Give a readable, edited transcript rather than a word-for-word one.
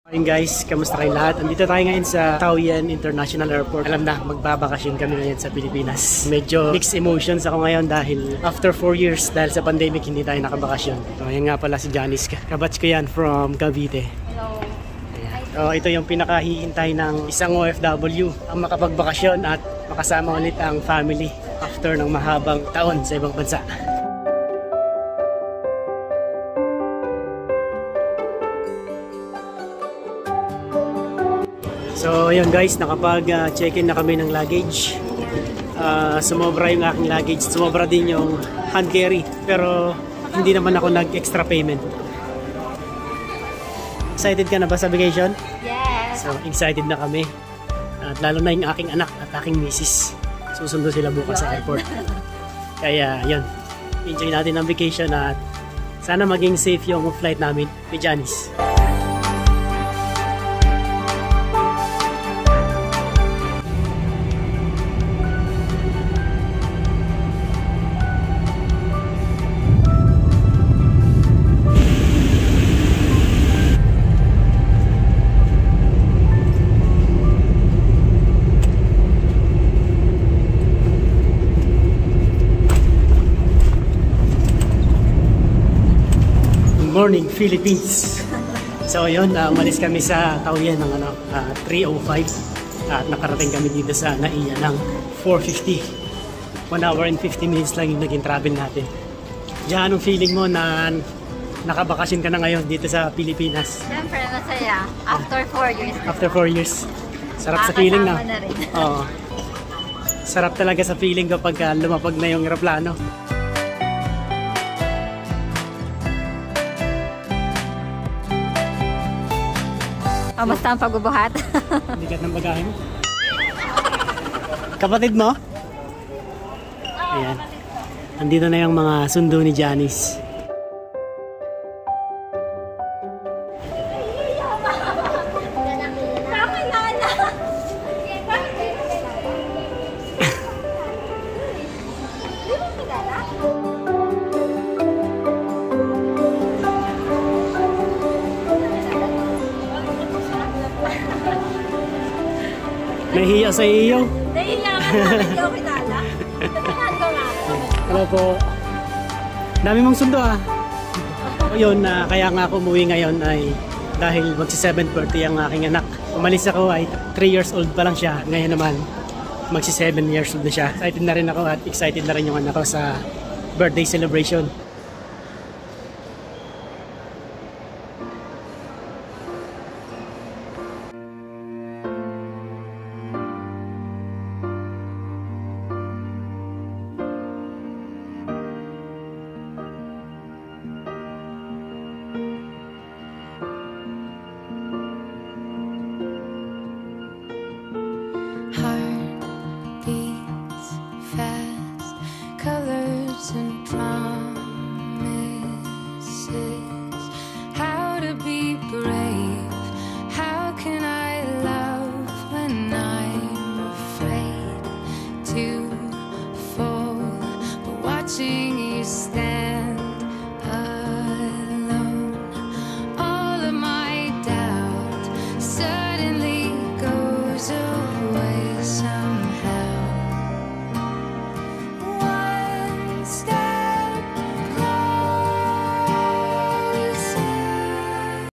Morning guys, kamusta kayong lahat? Andito tayo ngayon sa Taoyuan International Airport. Alam na, magbabakasyon kami ngayon sa Pilipinas. Medyo mixed emotions ako ngayon dahil after 4 years, dahil sa pandemic, hindi tayo nakabakasyon. So, yan nga pala si Janice. Kabatch ko yan from Cavite. Hello. So, ito yung pinakahihintay ng isang OFW, ang makapagbakasyon at makasama ulit ang family after ng mahabang taon sa ibang bansa. So ayun guys, nakapag-check-in na kami ng luggage. Sumobra yung aking luggage, sumobra din yung hand carry, pero hindi naman ako nag-extra payment. Excited ka na ba sa vacation? Yes. So excited na kami. At lalo na yung aking anak at aking misis. Susundo sila bukas sa airport. Kaya yun, enjoy natin ang vacation at sana maging safe yung flight namin ni Janice. Morning Philippines. So yun, umalis kami sa Taoyuan ng 3:05 at nakarating kami dito sa Naiya ng 4:50. 1 hour and 50 minutes lang yung naging travel natin. Diyan, anong feeling mo na nakabakasyon ka na ngayon dito sa Pilipinas? Siyempre, masaya. After 4 years. After 4 years. Sarap sa feeling na. Na rin. Oo. Sarap talaga sa feeling kapag lumapag na yung eroplano. Kamusta ang pagbubuhat? Bigat ng bagahe mo. Kapatid mo? Ayan. Andito na yung mga sundo ni Janice. Nahihiya sa iyo. Nahihiya ka na, hindi ako kilala. Nahihiya ko nga. Hello po. Dami mong sundo ah. Yun, kaya nga ako umuwi ngayon ay dahil magsi 7:30 ang aking anak. Umalis ako ay 3 years old pa lang siya. Ngayon naman, magsi 7 years old na siya. Excited na rin ako at excited na rin yung anak ko sa birthday celebration.